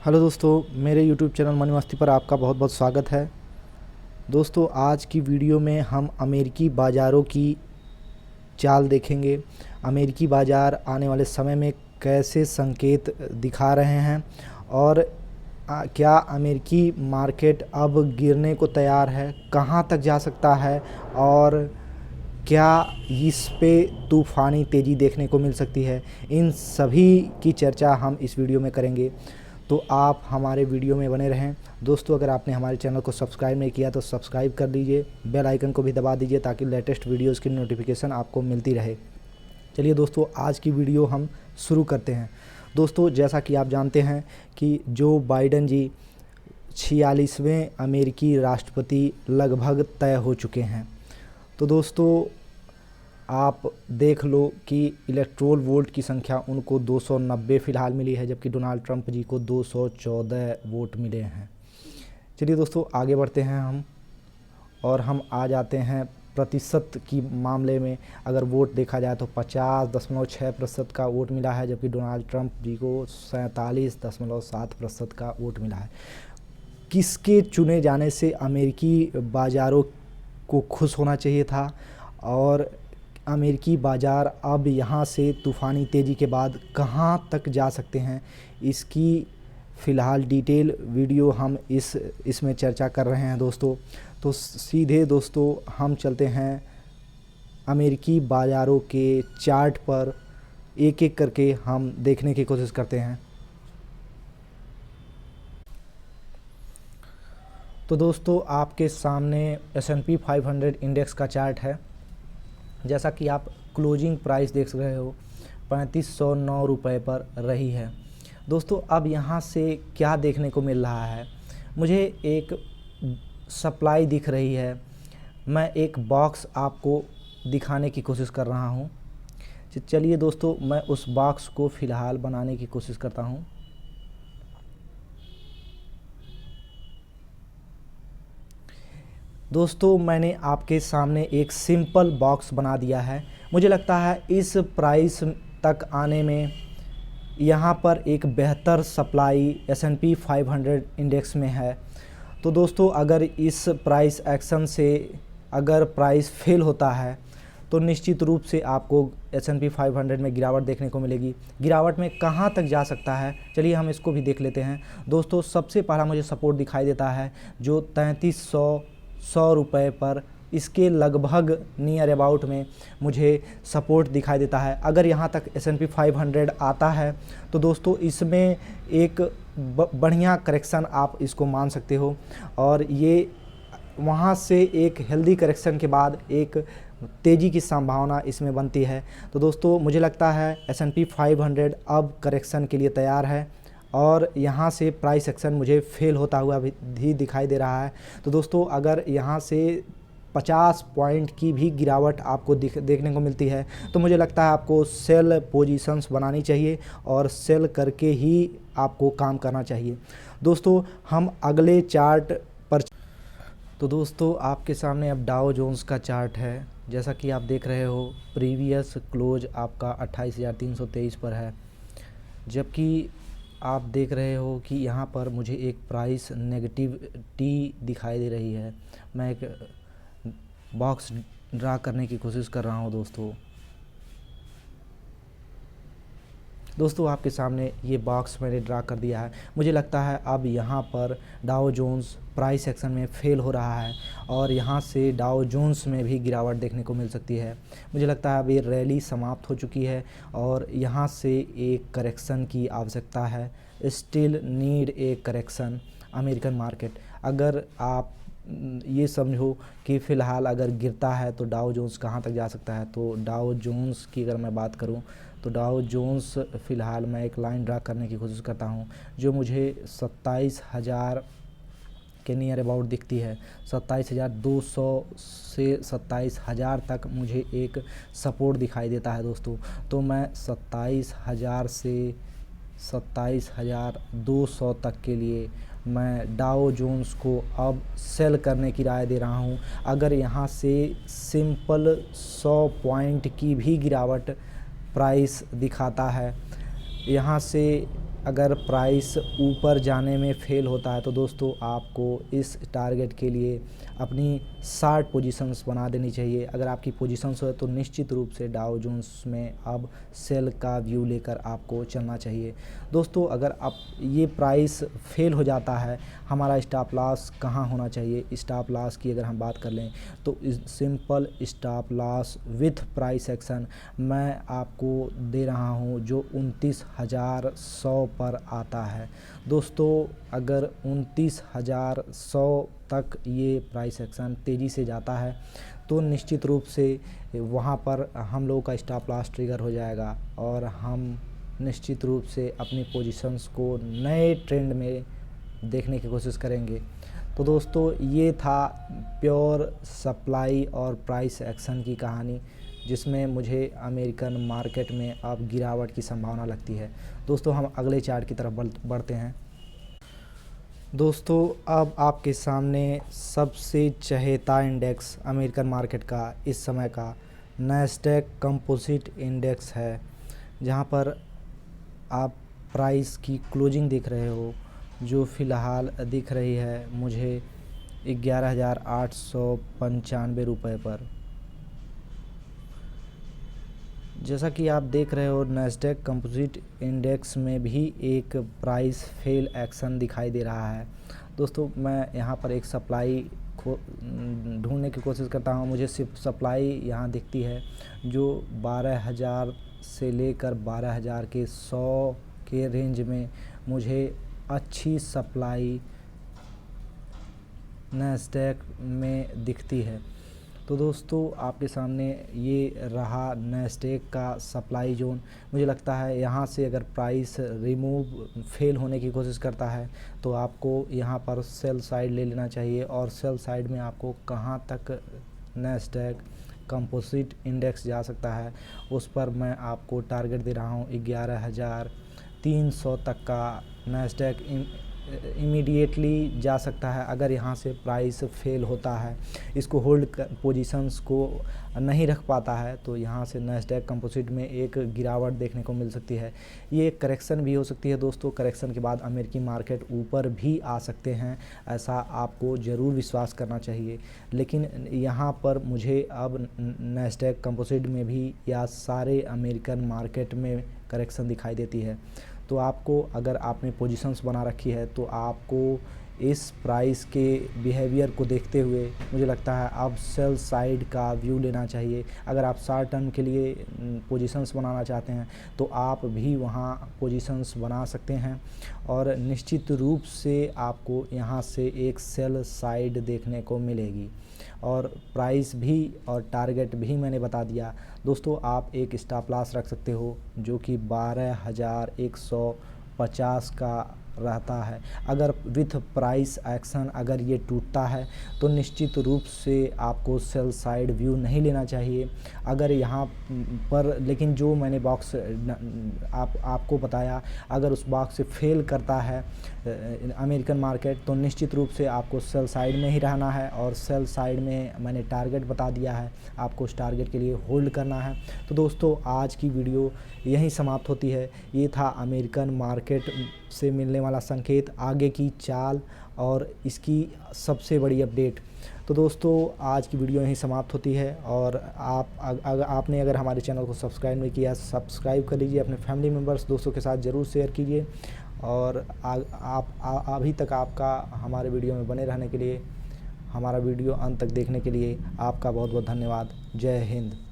Hello दोस्तों, मेरे YouTube channel money मस्ती पर आपका बहुत बहुत स्वागत है। दोस्तों, आज की वीडियो में हम अमेरिकी बाज़ारों की चाल देखेंगे। अमेरिकी बाज़ार आने वाले समय में कैसे संकेत दिखा रहे हैं और क्या अमेरिकी मार्केट अब गिरने को तैयार है, कहां तक जा सकता है और क्या इस पे तूफ़ानी तेज़ी देखने को मिल सकती है। इन सभी की चर्चा हम इस वीडियो में करेंगे, तो आप हमारे वीडियो में बने रहें। दोस्तों, अगर आपने हमारे चैनल को सब्सक्राइब नहीं किया तो सब्सक्राइब कर लीजिए, बेल आइकन को भी दबा दीजिए ताकि लेटेस्ट वीडियोज़ की नोटिफिकेशन आपको मिलती रहे। चलिए दोस्तों, आज की वीडियो हम शुरू करते हैं। दोस्तों, जैसा कि आप जानते हैं कि जो बाइडन जी 46वें अमेरिकी राष्ट्रपति लगभग तय हो चुके हैं। तो दोस्तों, आप देख लो कि इलेक्टोरल वोट की संख्या उनको 290 फ़िलहाल मिली है, जबकि डोनाल्ड ट्रंप जी को 214 वोट मिले हैं। चलिए दोस्तों, आगे बढ़ते हैं हम आ जाते हैं प्रतिशत की मामले में। अगर वोट देखा जाए तो 50.6% का वोट मिला है, जबकि डोनाल्ड ट्रंप जी को 47.7% का वोट मिला है। किसके चुने जाने से अमेरिकी बाज़ारों को खुश होना चाहिए था और अमेरिकी बाज़ार अब यहाँ से तूफ़ानी तेज़ी के बाद कहाँ तक जा सकते हैं, इसकी फ़िलहाल डिटेल वीडियो हम इसमें चर्चा कर रहे हैं दोस्तों। तो सीधे दोस्तों हम चलते हैं अमेरिकी बाज़ारों के चार्ट पर, एक एक करके हम देखने की कोशिश करते हैं। तो दोस्तों, आपके सामने S&P 500 इंडेक्स का चार्ट है। जैसा कि आप क्लोजिंग प्राइस देख रहे हो, 3509 रुपये पर रही है। दोस्तों, अब यहाँ से क्या देखने को मिल रहा है, मुझे एक सप्लाई दिख रही है। मैं एक बॉक्स आपको दिखाने की कोशिश कर रहा हूँ। चलिए दोस्तों, मैं उस बॉक्स को फ़िलहाल बनाने की कोशिश करता हूँ। दोस्तों, मैंने आपके सामने एक सिंपल बॉक्स बना दिया है। मुझे लगता है इस प्राइस तक आने में यहाँ पर एक बेहतर सप्लाई S&P 500 इंडेक्स में है। तो दोस्तों, अगर इस प्राइस एक्शन से अगर प्राइस फेल होता है तो निश्चित रूप से आपको S&P 500 में गिरावट देखने को मिलेगी। गिरावट में कहाँ तक जा सकता है, चलिए हम इसको भी देख लेते हैं। दोस्तों, सबसे पहला मुझे सपोर्ट दिखाई देता है जो 3300 रुपये पर, इसके लगभग नियर अबाउट में मुझे सपोर्ट दिखाई देता है। अगर यहाँ तक S&P 500 आता है तो दोस्तों इसमें एक बढ़िया करेक्शन आप इसको मान सकते हो और ये वहाँ से एक हेल्दी करेक्शन के बाद एक तेज़ी की संभावना इसमें बनती है। तो दोस्तों, मुझे लगता है S&P 500 अब करेक्शन के लिए तैयार है और यहाँ से प्राइस एक्शन मुझे फेल होता हुआ भी दिखाई दे रहा है। तो दोस्तों, अगर यहाँ से 50 पॉइंट की भी गिरावट आपको देखने को मिलती है तो मुझे लगता है आपको सेल पोजीशंस बनानी चाहिए और सेल करके ही आपको काम करना चाहिए। दोस्तों, हम अगले चार्ट पर, तो दोस्तों आपके सामने अब डाउ जोन्स का चार्ट है। जैसा कि आप देख रहे हो, प्रीवियस क्लोज आपका 28,323 पर है, जबकि आप देख रहे हो कि यहाँ पर मुझे एक प्राइस नेगेटिविटी दिखाई दे रही है। मैं एक बॉक्स ड्रा करने की कोशिश कर रहा हूँ दोस्तों आपके सामने ये बॉक्स मैंने ड्रा कर दिया है। मुझे लगता है अब यहाँ पर डाउ जोन्स प्राइस एक्शन में फेल हो रहा है और यहाँ से डाउ जोन्स में भी गिरावट देखने को मिल सकती है। मुझे लगता है अब ये रैली समाप्त हो चुकी है और यहाँ से एक करेक्शन की आवश्यकता है। Still need a correction American market. अगर आप ये समझो कि फ़िलहाल अगर गिरता है तो डाउ जोन्स कहाँ तक जा सकता है, तो डाउ जोन्स की अगर मैं बात करूं तो डाउ जोन्स फ़िलहाल मैं एक लाइन ड्रा करने की कोशिश करता हूं जो मुझे 27,000 के नियर अबाउट दिखती है। 27,200 से 27,000 तक मुझे एक सपोर्ट दिखाई देता है दोस्तों। तो मैं 27,000 से 27,200 तक के लिए मैं डाउ जोन्स को अब सेल करने की राय दे रहा हूं। अगर यहां से सिंपल 100 पॉइंट की भी गिरावट प्राइस दिखाता है, यहाँ से अगर प्राइस ऊपर जाने में फेल होता है तो दोस्तों आपको इस टारगेट के लिए अपनी 60 पोजीशंस बना देनी चाहिए। अगर आपकी पोजीशंस हो तो निश्चित रूप से डाउ जोन्स में अब सेल का व्यू लेकर आपको चलना चाहिए। दोस्तों अगर आप ये प्राइस फेल हो जाता है, हमारा स्टॉप लॉस कहाँ होना चाहिए? स्टॉप लॉस की अगर हम बात कर लें तो simple stop loss with price action मैं आपको दे रहा हूँ जो 29,100 पर आता है। दोस्तों अगर 29,100 तक ये प्राइस एक्शन तेज़ी से जाता है तो निश्चित रूप से वहाँ पर हम लोगों का स्टॉप लॉस ट्रिगर हो जाएगा और हम निश्चित रूप से अपनी पोजीशंस को नए ट्रेंड में देखने की कोशिश करेंगे। तो दोस्तों ये था प्योर सप्लाई और प्राइस एक्शन की कहानी, जिसमें मुझे अमेरिकन मार्केट में अब गिरावट की संभावना लगती है। दोस्तों हम अगले चार्ट की तरफ बढ़ते हैं। दोस्तों अब आपके सामने सबसे चहेता इंडेक्स अमेरिकन मार्केट का इस समय का नैस्डैक कंपोजिट इंडेक्स है, जहां पर आप प्राइस की क्लोजिंग देख रहे हो जो फ़िलहाल दिख रही है मुझे 11,895 रुपये पर। जैसा कि आप देख रहे हो नैस्डैक कंपोजिट इंडेक्स में भी एक प्राइस फेल एक्शन दिखाई दे रहा है। दोस्तों मैं यहाँ पर एक सप्लाई ढूंढने की कोशिश करता हूँ। मुझे सिर्फ सप्लाई यहाँ दिखती है जो 12,000 से लेकर 12,000 के 100 के रेंज में मुझे अच्छी सप्लाई नैस्डैक में दिखती है। तो दोस्तों आपके सामने ये रहा नैस्डैक का सप्लाई जोन। मुझे लगता है यहाँ से अगर प्राइस फेल होने की कोशिश करता है तो आपको यहाँ पर सेल साइड ले लेना चाहिए। और सेल साइड में आपको कहाँ तक नैस्डैक कंपोजिट इंडेक्स जा सकता है उस पर मैं आपको टारगेट दे रहा हूँ 11,300 तक का नैस्डैक इमीडिएटली जा सकता है। अगर यहाँ से प्राइस फेल होता है, इसको होल्ड पोजीशंस को नहीं रख पाता है तो यहाँ से नैस्डैक कंपोजिट में एक गिरावट देखने को मिल सकती है। ये एक करेक्शन भी हो सकती है दोस्तों। करेक्शन के बाद अमेरिकी मार्केट ऊपर भी आ सकते हैं, ऐसा आपको ज़रूर विश्वास करना चाहिए। लेकिन यहाँ पर मुझे अब नैस्डैक कंपोजिट में भी या सारे अमेरिकन मार्केट में करेक्शन दिखाई देती है। तो आपको अगर आपने पोजीशंस बना रखी है तो आपको इस प्राइस के बिहेवियर को देखते हुए मुझे लगता है अब सेल साइड का व्यू लेना चाहिए। अगर आप शॉर्ट टर्म के लिए पोजीशंस बनाना चाहते हैं तो आप भी वहां पोजीशंस बना सकते हैं और निश्चित रूप से आपको यहां से एक सेल साइड देखने को मिलेगी। और प्राइस भी और टारगेट भी मैंने बता दिया। दोस्तों आप एक स्टॉप लॉस रख सकते हो जो कि 12,150 का रहता है। अगर विथ प्राइस एक्शन अगर ये टूटता है तो निश्चित रूप से आपको सेल साइड व्यू नहीं लेना चाहिए। अगर यहाँ पर लेकिन जो मैंने बॉक्स आपको बताया, अगर उस बॉक्स से फेल करता है अमेरिकन मार्केट तो निश्चित रूप से आपको सेल साइड में ही रहना है। और सेल साइड में मैंने टारगेट बता दिया है, आपको उस टारगेट के लिए होल्ड करना है। तो दोस्तों आज की वीडियो यहीं समाप्त होती है। ये था अमेरिकन मार्केट से मिलने वाला संकेत, आगे की चाल और इसकी सबसे बड़ी अपडेट। तो दोस्तों आज की वीडियो यहीं समाप्त होती है। और आपने अगर हमारे चैनल को सब्सक्राइब नहीं किया, सब्सक्राइब कर लीजिए, अपने फैमिली मेम्बर्स दोस्तों के साथ ज़रूर शेयर कीजिए। और अभी तक आपका हमारे वीडियो में बने रहने के लिए, हमारा वीडियो अंत तक देखने के लिए आपका बहुत बहुत धन्यवाद। जय हिंद।